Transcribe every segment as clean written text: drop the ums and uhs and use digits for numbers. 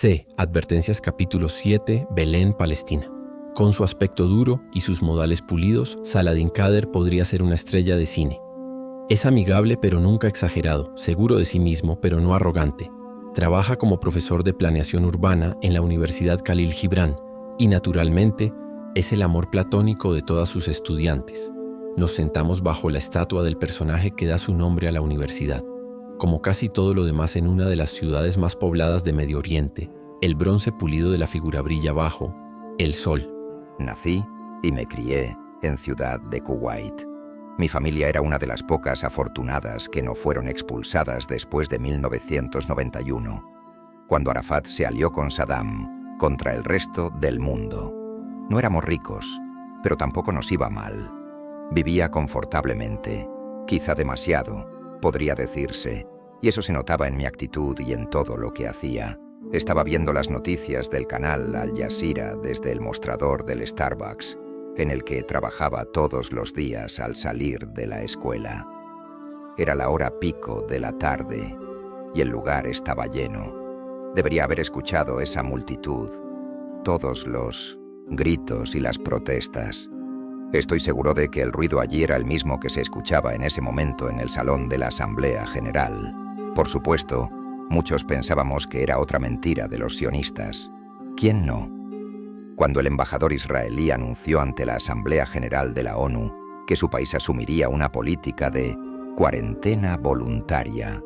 C. Advertencias capítulo 7, Belén, Palestina. Con su aspecto duro y sus modales pulidos, Saladin Kader podría ser una estrella de cine. Es amigable pero nunca exagerado, seguro de sí mismo pero no arrogante. Trabaja como profesor de planeación urbana en la Universidad Khalil Gibran y, naturalmente, es el amor platónico de todas sus estudiantes. Nos sentamos bajo la estatua del personaje que da su nombre a la universidad. Como casi todo lo demás en una de las ciudades más pobladas de Medio Oriente, el bronce pulido de la figura brilla bajo el sol. Nací y me crié en Ciudad de Kuwait. Mi familia era una de las pocas afortunadas que no fueron expulsadas después de 1991, cuando Arafat se alió con Saddam contra el resto del mundo. No éramos ricos, pero tampoco nos iba mal. Vivía confortablemente, quizá demasiado, podría decirse, y eso se notaba en mi actitud y en todo lo que hacía. Estaba viendo las noticias del canal Al Jazeera desde el mostrador del Starbucks, en el que trabajaba todos los días al salir de la escuela. Era la hora pico de la tarde y el lugar estaba lleno. Debería haber escuchado esa multitud, todos los gritos y las protestas. Estoy seguro de que el ruido allí era el mismo que se escuchaba en ese momento en el salón de la Asamblea General. Por supuesto, muchos pensábamos que era otra mentira de los sionistas. ¿Quién no? Cuando el embajador israelí anunció ante la Asamblea General de la ONU que su país asumiría una política de cuarentena voluntaria,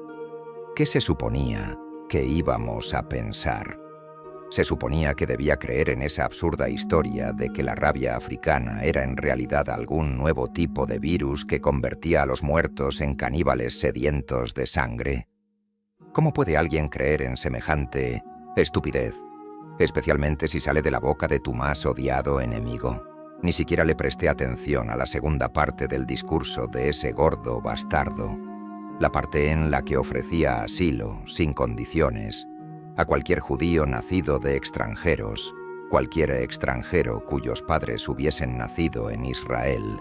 ¿qué se suponía que íbamos a pensar? Se suponía que debía creer en esa absurda historia de que la rabia africana era en realidad algún nuevo tipo de virus que convertía a los muertos en caníbales sedientos de sangre. ¿Cómo puede alguien creer en semejante estupidez? Especialmente si sale de la boca de tu más odiado enemigo. Ni siquiera le presté atención a la segunda parte del discurso de ese gordo bastardo, la parte en la que ofrecía asilo, sin condiciones, a cualquier judío nacido de extranjeros, cualquier extranjero cuyos padres hubiesen nacido en Israel,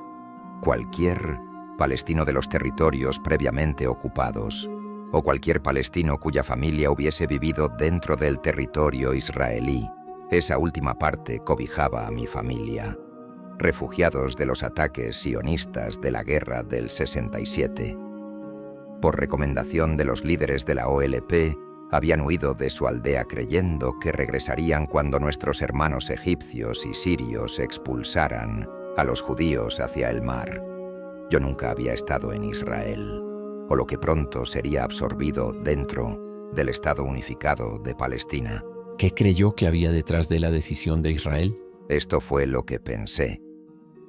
cualquier palestino de los territorios previamente ocupados, o cualquier palestino cuya familia hubiese vivido dentro del territorio israelí. Esa última parte cobijaba a mi familia, refugiados de los ataques sionistas de la guerra del 67. Por recomendación de los líderes de la OLP, habían huido de su aldea creyendo que regresarían cuando nuestros hermanos egipcios y sirios expulsaran a los judíos hacia el mar. Yo nunca había estado en Israel, o lo que pronto sería absorbido dentro del Estado unificado de Palestina. ¿Qué creyó que había detrás de la decisión de Israel? Esto fue lo que pensé.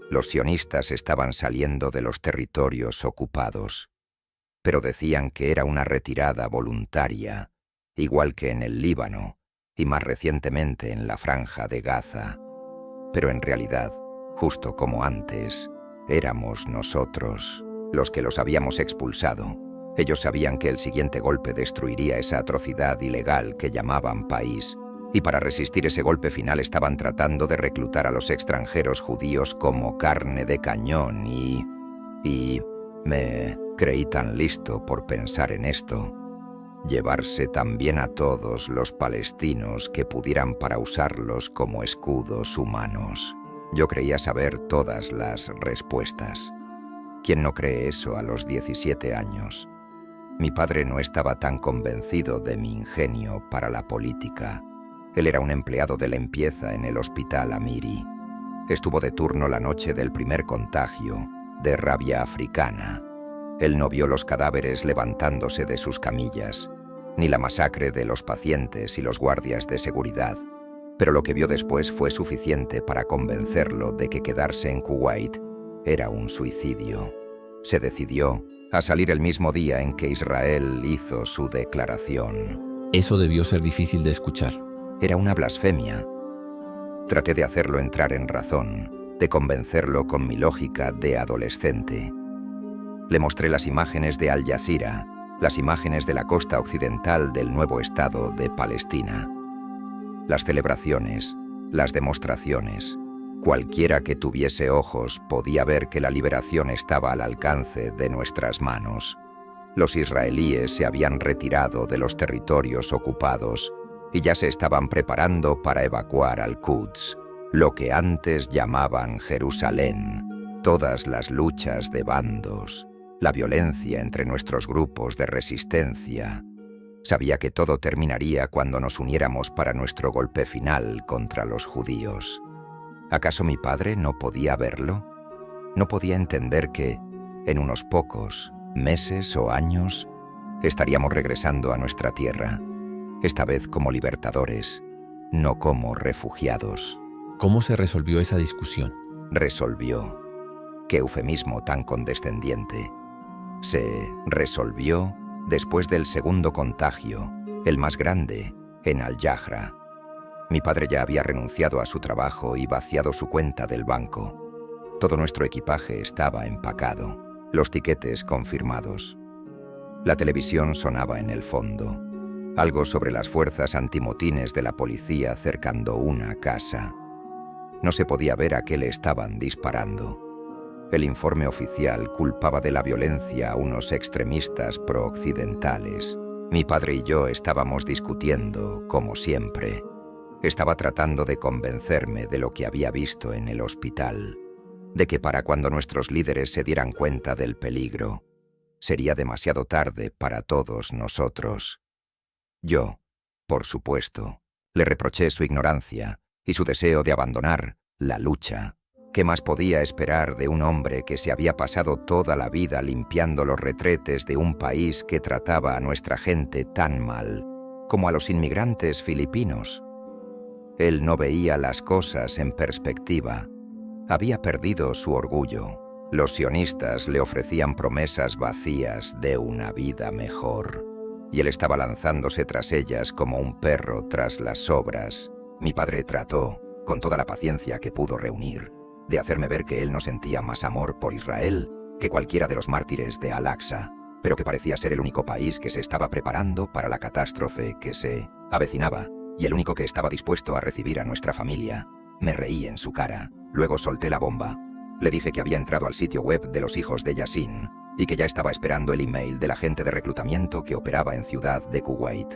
Los sionistas estaban saliendo de los territorios ocupados, pero decían que era una retirada voluntaria, igual que en el Líbano y más recientemente en la Franja de Gaza. Pero en realidad, justo como antes, éramos nosotros los que los habíamos expulsado. Ellos sabían que el siguiente golpe destruiría esa atrocidad ilegal que llamaban país, y para resistir ese golpe final estaban tratando de reclutar a los extranjeros judíos como carne de cañón y me creí tan listo por pensar en esto. Llevarse también a todos los palestinos que pudieran para usarlos como escudos humanos. Yo creía saber todas las respuestas. ¿Quién no cree eso a los 17 años? Mi padre no estaba tan convencido de mi ingenio para la política. Él era un empleado de limpieza en el Hospital Amiri. Estuvo de turno la noche del primer contagio de rabia africana. Él no vio los cadáveres levantándose de sus camillas, ni la masacre de los pacientes y los guardias de seguridad, pero lo que vio después fue suficiente para convencerlo de que quedarse en Kuwait era un suicidio. Se decidió a salir el mismo día en que Israel hizo su declaración. Eso debió ser difícil de escuchar. Era una blasfemia. Traté de hacerlo entrar en razón, de convencerlo con mi lógica de adolescente. Le mostré las imágenes de Al Jazeera, las imágenes de la costa occidental del nuevo Estado de Palestina. Las celebraciones, las demostraciones. Cualquiera que tuviese ojos podía ver que la liberación estaba al alcance de nuestras manos. Los israelíes se habían retirado de los territorios ocupados y ya se estaban preparando para evacuar Al-Quds, lo que antes llamaban Jerusalén. Todas las luchas de bandos, la violencia entre nuestros grupos de resistencia. Sabía que todo terminaría cuando nos uniéramos para nuestro golpe final contra los judíos. ¿Acaso mi padre no podía verlo? ¿No podía entender que, en unos pocos meses o años, estaríamos regresando a nuestra tierra, esta vez como libertadores, no como refugiados? ¿Cómo se resolvió esa discusión? Resolvió. Qué eufemismo tan condescendiente. Se resolvió después del segundo contagio, el más grande, en Al-Yahra. Mi padre ya había renunciado a su trabajo y vaciado su cuenta del banco. Todo nuestro equipaje estaba empacado, los tiquetes confirmados. La televisión sonaba en el fondo, algo sobre las fuerzas antimotines de la policía cercando una casa. No se podía ver a qué le estaban disparando. El informe oficial culpaba de la violencia a unos extremistas pro-occidentales. Mi padre y yo estábamos discutiendo, como siempre. Estaba tratando de convencerme de lo que había visto en el hospital, de que para cuando nuestros líderes se dieran cuenta del peligro, sería demasiado tarde para todos nosotros. Yo, por supuesto, le reproché su ignorancia y su deseo de abandonar la lucha. ¿Qué más podía esperar de un hombre que se había pasado toda la vida limpiando los retretes de un país que trataba a nuestra gente tan mal, como a los inmigrantes filipinos? Él no veía las cosas en perspectiva. Había perdido su orgullo. Los sionistas le ofrecían promesas vacías de una vida mejor, y él estaba lanzándose tras ellas como un perro tras las sobras. Mi padre trató, con toda la paciencia que pudo reunir, de hacerme ver que él no sentía más amor por Israel que cualquiera de los mártires de Al-Aqsa, pero que parecía ser el único país que se estaba preparando para la catástrofe que se avecinaba, y el único que estaba dispuesto a recibir a nuestra familia. Me reí en su cara, luego solté la bomba. Le dije que había entrado al sitio web de los hijos de Yassin y que ya estaba esperando el email del agente de reclutamiento que operaba en Ciudad de Kuwait.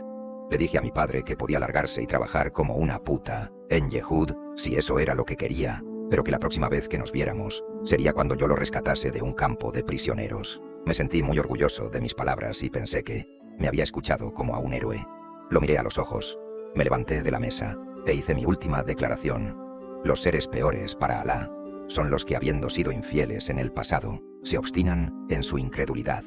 Le dije a mi padre que podía largarse y trabajar como una puta en Yehud si eso era lo que quería, pero que la próxima vez que nos viéramos sería cuando yo lo rescatase de un campo de prisioneros. Me sentí muy orgulloso de mis palabras y pensé que me había escuchado como a un héroe. Lo miré a los ojos, me levanté de la mesa e hice mi última declaración. Los seres peores para Alá son los que, habiendo sido infieles en el pasado, se obstinan en su incredulidad.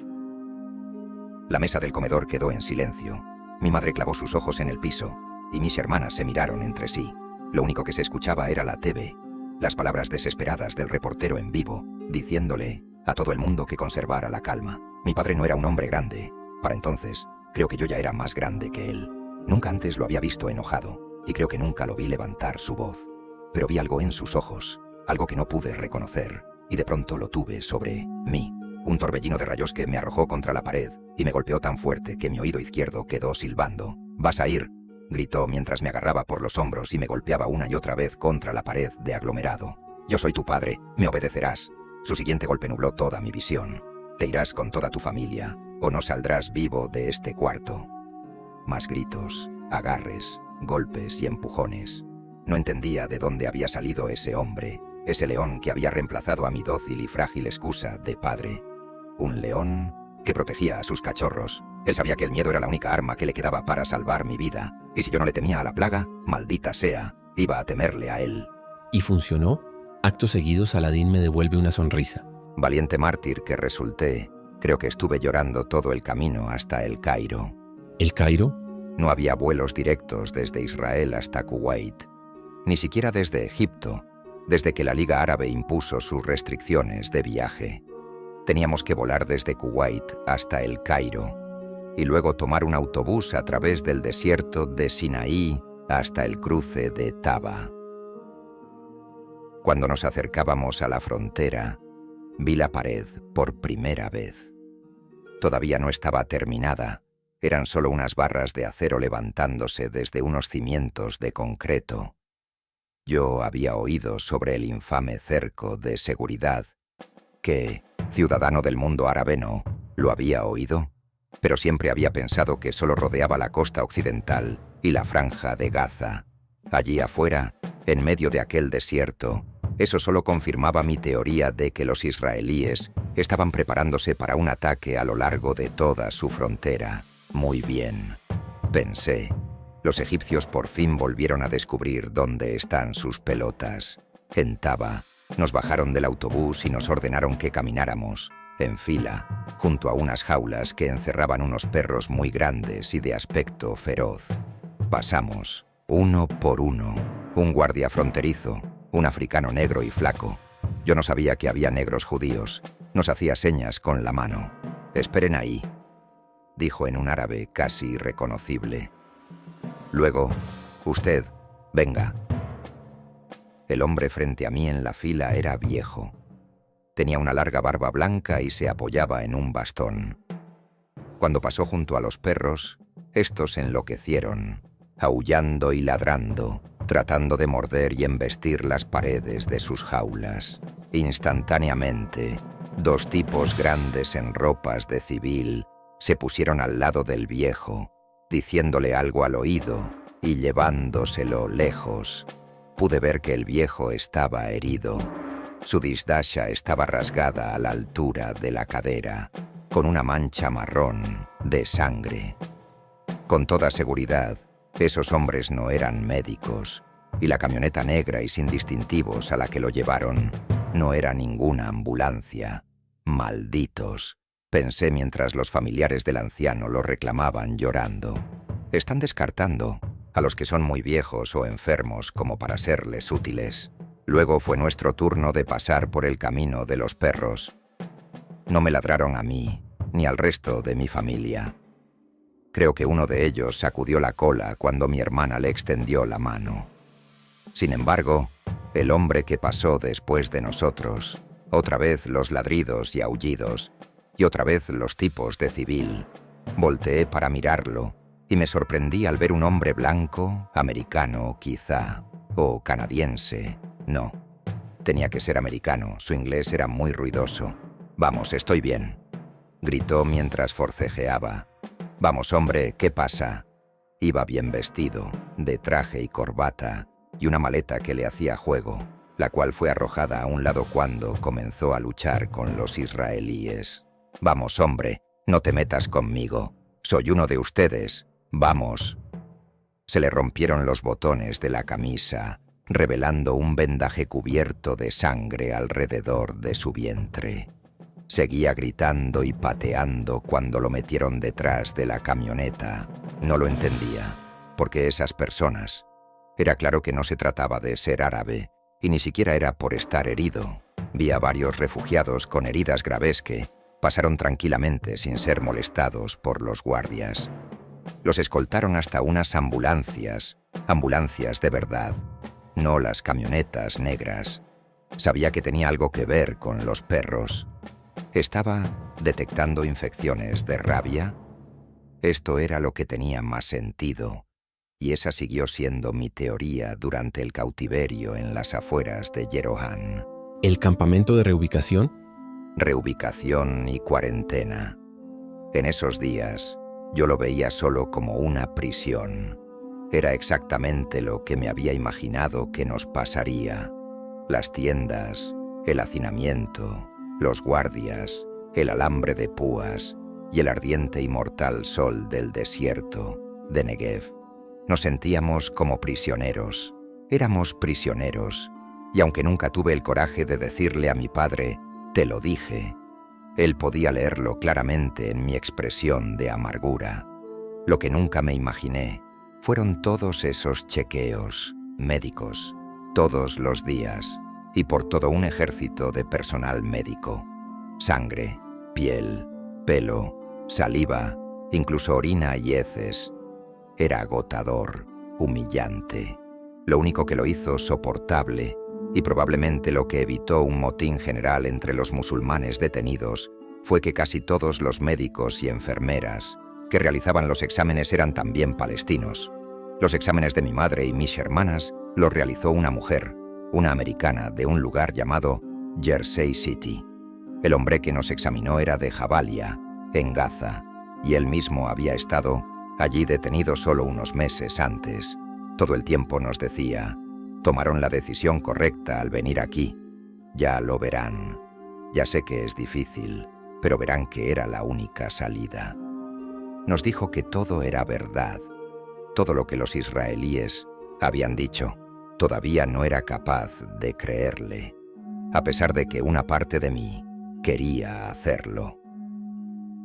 La mesa del comedor quedó en silencio. Mi madre clavó sus ojos en el piso y mis hermanas se miraron entre sí. Lo único que se escuchaba era la TV. Las palabras desesperadas del reportero en vivo, diciéndole a todo el mundo que conservara la calma. Mi padre no era un hombre grande. Para entonces, creo que yo ya era más grande que él. Nunca antes lo había visto enojado, y creo que nunca lo vi levantar su voz. Pero vi algo en sus ojos, algo que no pude reconocer, y de pronto lo tuve sobre mí. Un torbellino de rayos que me arrojó contra la pared, y me golpeó tan fuerte que mi oído izquierdo quedó silbando. «¿Vas a ir?», gritó mientras me agarraba por los hombros y me golpeaba una y otra vez contra la pared de aglomerado. «Yo soy tu padre, me obedecerás». Su siguiente golpe nubló toda mi visión. «Te irás con toda tu familia, o no saldrás vivo de este cuarto». Más gritos, agarres, golpes y empujones. No entendía de dónde había salido ese hombre, ese león que había reemplazado a mi dócil y frágil excusa de padre. Un león que protegía a sus cachorros. Él sabía que el miedo era la única arma que le quedaba para salvar mi vida, y si yo no le temía a la plaga, maldita sea, iba a temerle a él. ¿Y funcionó? Acto seguido, Saladín me devuelve una sonrisa. Valiente mártir que resulté, creo que estuve llorando todo el camino hasta El Cairo. ¿El Cairo? No había vuelos directos desde Israel hasta Kuwait, ni siquiera desde Egipto, desde que la Liga Árabe impuso sus restricciones de viaje. Teníamos que volar desde Kuwait hasta El Cairo y luego tomar un autobús a través del desierto de Sinaí hasta el cruce de Taba. Cuando nos acercábamos a la frontera, vi la pared por primera vez. Todavía no estaba terminada, eran solo unas barras de acero levantándose desde unos cimientos de concreto. Yo había oído sobre el infame cerco de seguridad. ¿Qué ciudadano del mundo árabe no lo había oído? pero siempre había pensado que solo rodeaba la costa occidental y la franja de Gaza. Allí afuera, en medio de aquel desierto, eso solo confirmaba mi teoría de que los israelíes estaban preparándose para un ataque a lo largo de toda su frontera. Muy bien, pensé. Los egipcios por fin volvieron a descubrir dónde están sus pelotas. En Taba, nos bajaron del autobús y nos ordenaron que camináramos, en fila, junto a unas jaulas que encerraban unos perros muy grandes y de aspecto feroz. Pasamos, uno por uno, un guardia fronterizo, un africano negro y flaco. Yo no sabía que había negros judíos. Nos hacía señas con la mano. «Esperen ahí», dijo en un árabe casi irreconocible. Luego, «Usted, venga». El hombre frente a mí en la fila era viejo. Tenía una larga barba blanca y se apoyaba en un bastón. Cuando pasó junto a los perros, estos enloquecieron, aullando y ladrando, tratando de morder y embestir las paredes de sus jaulas. Instantáneamente, dos tipos grandes en ropas de civil se pusieron al lado del viejo, diciéndole algo al oído y llevándoselo lejos. Pude ver que el viejo estaba herido. Su disdasha estaba rasgada a la altura de la cadera, con una mancha marrón de sangre. Con toda seguridad, esos hombres no eran médicos, y la camioneta negra y sin distintivos a la que lo llevaron no era ninguna ambulancia. Malditos, pensé mientras los familiares del anciano lo reclamaban llorando. Están descartando a los que son muy viejos o enfermos como para serles útiles. Luego fue nuestro turno de pasar por el camino de los perros. No me ladraron a mí, ni al resto de mi familia. Creo que uno de ellos sacudió la cola cuando mi hermana le extendió la mano. Sin embargo, el hombre que pasó después de nosotros, otra vez los ladridos y aullidos, y otra vez los tipos de civil, volteé para mirarlo y me sorprendí al ver un hombre blanco, americano quizá, o canadiense. No, tenía que ser americano, su inglés era muy ruidoso. «Vamos, estoy bien», gritó mientras forcejeaba. «Vamos, hombre, ¿qué pasa?» Iba bien vestido, de traje y corbata, y una maleta que le hacía juego, la cual fue arrojada a un lado cuando comenzó a luchar con los israelíes. «Vamos, hombre, no te metas conmigo. Soy uno de ustedes. Vamos». Se le rompieron los botones de la camisa, revelando un vendaje cubierto de sangre alrededor de su vientre. Seguía gritando y pateando cuando lo metieron detrás de la camioneta. No lo entendía, porque esas personas... Era claro que no se trataba de ser árabe, y ni siquiera era por estar herido. Vi a varios refugiados con heridas graves que pasaron tranquilamente sin ser molestados por los guardias. Los escoltaron hasta unas ambulancias de verdad, no las camionetas negras. Sabía que tenía algo que ver con los perros. ¿Estaba detectando infecciones de rabia? Esto era lo que tenía más sentido, y esa siguió siendo mi teoría durante el cautiverio en las afueras de Jeroham. ¿El campamento de reubicación? Reubicación y cuarentena. En esos días, yo lo veía solo como una prisión. Era exactamente lo que me había imaginado que nos pasaría. Las tiendas, el hacinamiento, los guardias, el alambre de púas y el ardiente y mortal sol del desierto de Negev. Nos sentíamos como prisioneros. Éramos prisioneros, y aunque nunca tuve el coraje de decirle a mi padre, «te lo dije», él podía leerlo claramente en mi expresión de amargura. Lo que nunca me imaginé fueron todos esos chequeos médicos, todos los días, y por todo un ejército de personal médico. Sangre, piel, pelo, saliva, incluso orina y heces. Era agotador, humillante. Lo único que lo hizo soportable, y probablemente lo que evitó un motín general entre los musulmanes detenidos, fue que casi todos los médicos y enfermeras que realizaban los exámenes eran también palestinos. Los exámenes de mi madre y mis hermanas los realizó una mujer, una americana de un lugar llamado Jersey City. El hombre que nos examinó era de Jabalia, en Gaza, y él mismo había estado allí detenido solo unos meses antes. Todo el tiempo nos decía: tomaron la decisión correcta al venir aquí. Ya lo verán. Ya sé que es difícil, pero verán que era la única salida. Nos dijo que todo era verdad. Todo lo que los israelíes habían dicho. Todavía no era capaz de creerle, a pesar de que una parte de mí quería hacerlo.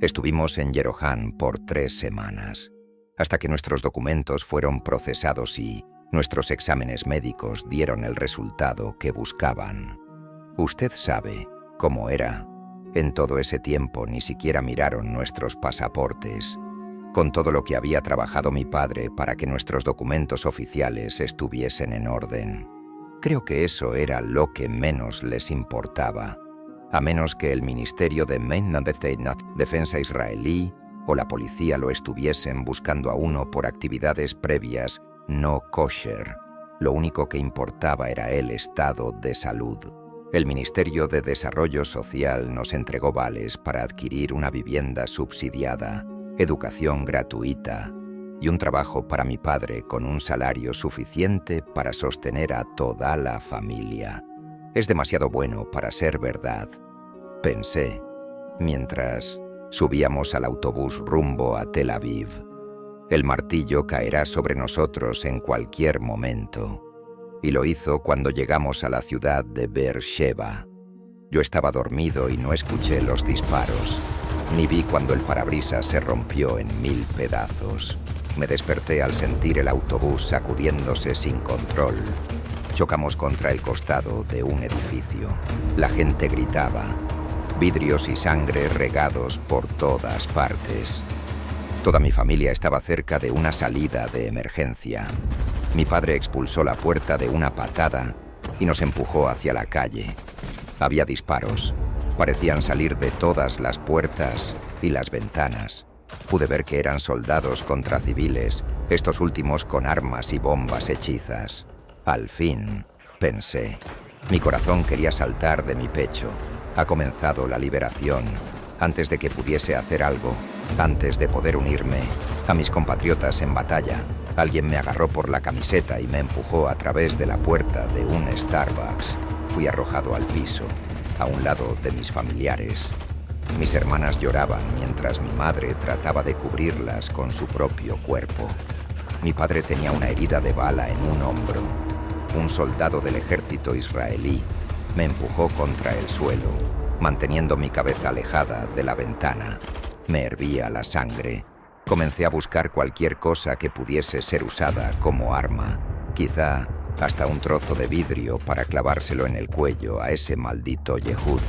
Estuvimos en Yeroham por 3 semanas, hasta que nuestros documentos fueron procesados y nuestros exámenes médicos dieron el resultado que buscaban. Usted sabe cómo era. En todo ese tiempo ni siquiera miraron nuestros pasaportes, con todo lo que había trabajado mi padre para que nuestros documentos oficiales estuviesen en orden. Creo que eso era lo que menos les importaba, a menos que el Ministerio de Defensa israelí o la policía lo estuviesen buscando a uno por actividades previas no kosher. Lo único que importaba era el estado de salud. El Ministerio de Desarrollo Social nos entregó vales para adquirir una vivienda subsidiada, educación gratuita y un trabajo para mi padre con un salario suficiente para sostener a toda la familia. Es demasiado bueno para ser verdad, pensé, mientras subíamos al autobús rumbo a Tel Aviv. El martillo caerá sobre nosotros en cualquier momento. Y lo hizo cuando llegamos a la ciudad de Beersheba. Yo estaba dormido y no escuché los disparos, ni vi cuando el parabrisas se rompió en 1000 pedazos. Me desperté al sentir el autobús sacudiéndose sin control. Chocamos contra el costado de un edificio. La gente gritaba. Vidrios y sangre regados por todas partes. Toda mi familia estaba cerca de una salida de emergencia. Mi padre expulsó la puerta de una patada y nos empujó hacia la calle. Había disparos. Parecían salir de todas las puertas y las ventanas. Pude ver que eran soldados contra civiles, estos últimos con armas y bombas hechizas. Al fin, pensé. Mi corazón quería saltar de mi pecho. Ha comenzado la liberación. Antes de que pudiese hacer algo, antes de poder unirme a mis compatriotas en batalla, alguien me agarró por la camiseta y me empujó a través de la puerta de un Starbucks. Fui arrojado al piso, a un lado de mis familiares. Mis hermanas lloraban mientras mi madre trataba de cubrirlas con su propio cuerpo. Mi padre tenía una herida de bala en un hombro. Un soldado del ejército israelí me empujó contra el suelo, manteniendo mi cabeza alejada de la ventana. Me hervía la sangre. Comencé a buscar cualquier cosa que pudiese ser usada como arma, quizá hasta un trozo de vidrio para clavárselo en el cuello a ese maldito Yehud.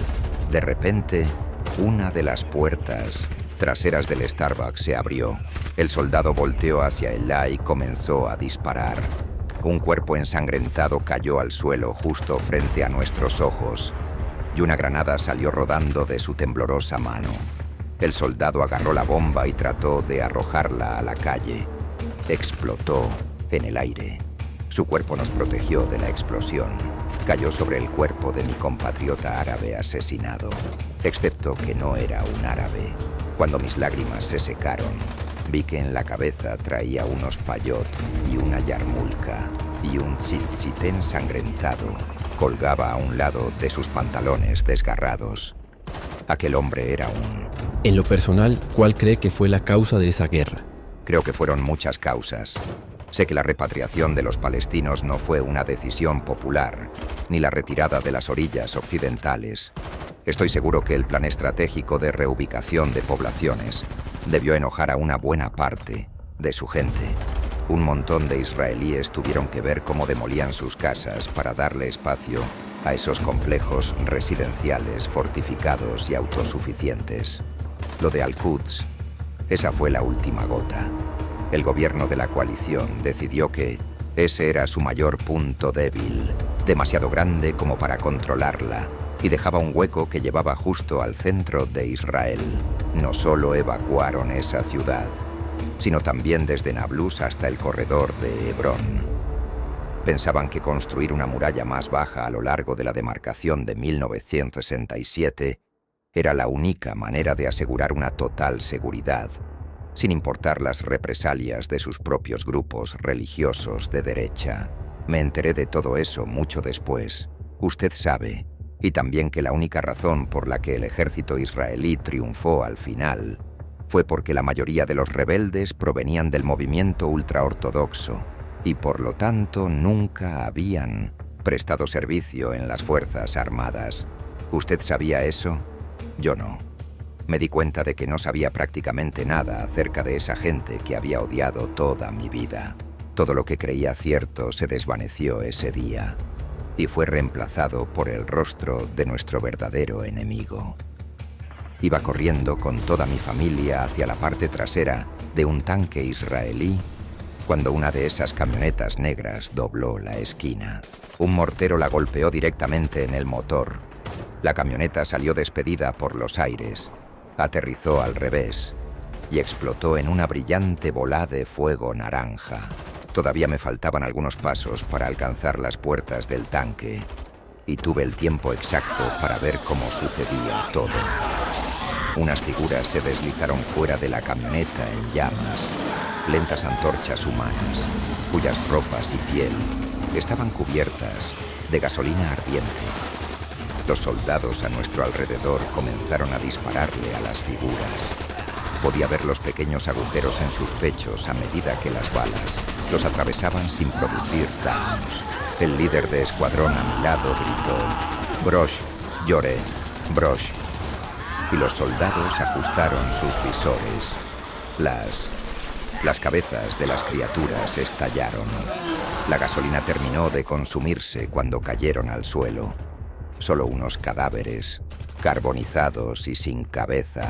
De repente, una de las puertas traseras del Starbucks se abrió. El soldado volteó hacia él y comenzó a disparar. Un cuerpo ensangrentado cayó al suelo justo frente a nuestros ojos, y una granada salió rodando de su temblorosa mano. El soldado agarró la bomba y trató de arrojarla a la calle. Explotó en el aire. Su cuerpo nos protegió de la explosión. Cayó sobre el cuerpo de mi compatriota árabe asesinado, excepto que no era un árabe. Cuando mis lágrimas se secaron, vi que en la cabeza traía unos payot y una yarmulka, y un tzitzit ensangrentado colgaba a un lado de sus pantalones desgarrados. Aquel hombre era un... En lo personal, ¿cuál cree que fue la causa de esa guerra? Creo que fueron muchas causas. Sé que la repatriación de los palestinos no fue una decisión popular, ni la retirada de las orillas occidentales. Estoy seguro que el plan estratégico de reubicación de poblaciones debió enojar a una buena parte de su gente. Un montón de israelíes tuvieron que ver cómo demolían sus casas para darle espacio a esos complejos residenciales fortificados y autosuficientes. Lo de Al-Quds, esa fue la última gota. El gobierno de la coalición decidió que ese era su mayor punto débil, demasiado grande como para controlarla, y dejaba un hueco que llevaba justo al centro de Israel. No solo evacuaron esa ciudad, sino también desde Nablus hasta el corredor de Hebrón. Pensaban que construir una muralla más baja a lo largo de la demarcación de 1967 era la única manera de asegurar una total seguridad sin importar las represalias de sus propios grupos religiosos de derecha. Me enteré de todo eso mucho después. Usted sabe, y también que la única razón por la que el ejército israelí triunfó al final fue porque la mayoría de los rebeldes provenían del movimiento ultraortodoxo y por lo tanto nunca habían prestado servicio en las Fuerzas Armadas. ¿Usted sabía eso? Yo no. Me di cuenta de que no sabía prácticamente nada acerca de esa gente que había odiado toda mi vida. Todo lo que creía cierto se desvaneció ese día y fue reemplazado por el rostro de nuestro verdadero enemigo. Iba corriendo con toda mi familia hacia la parte trasera de un tanque israelí cuando una de esas camionetas negras dobló la esquina. Un mortero la golpeó directamente en el motor. La camioneta salió despedida por los aires, aterrizó al revés y explotó en una brillante bola de fuego naranja. Todavía me faltaban algunos pasos para alcanzar las puertas del tanque y tuve el tiempo exacto para ver cómo sucedía todo. Unas figuras se deslizaron fuera de la camioneta en llamas, lentas antorchas humanas, cuyas ropas y piel estaban cubiertas de gasolina ardiente. Los soldados a nuestro alrededor comenzaron a dispararle a las figuras. Podía ver los pequeños agujeros en sus pechos a medida que las balas los atravesaban sin producir daños. El líder de escuadrón a mi lado gritó: «Brosh, lloré, Brosh». Y los soldados ajustaron sus visores. Las cabezas de las criaturas estallaron. La gasolina terminó de consumirse cuando cayeron al suelo. Solo unos cadáveres, carbonizados y sin cabeza.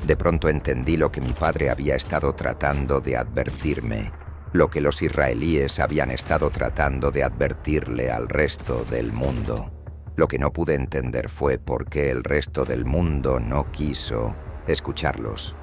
De pronto entendí lo que mi padre había estado tratando de advertirme, lo que los israelíes habían estado tratando de advertirle al resto del mundo. Lo que no pude entender fue por qué el resto del mundo no quiso escucharlos.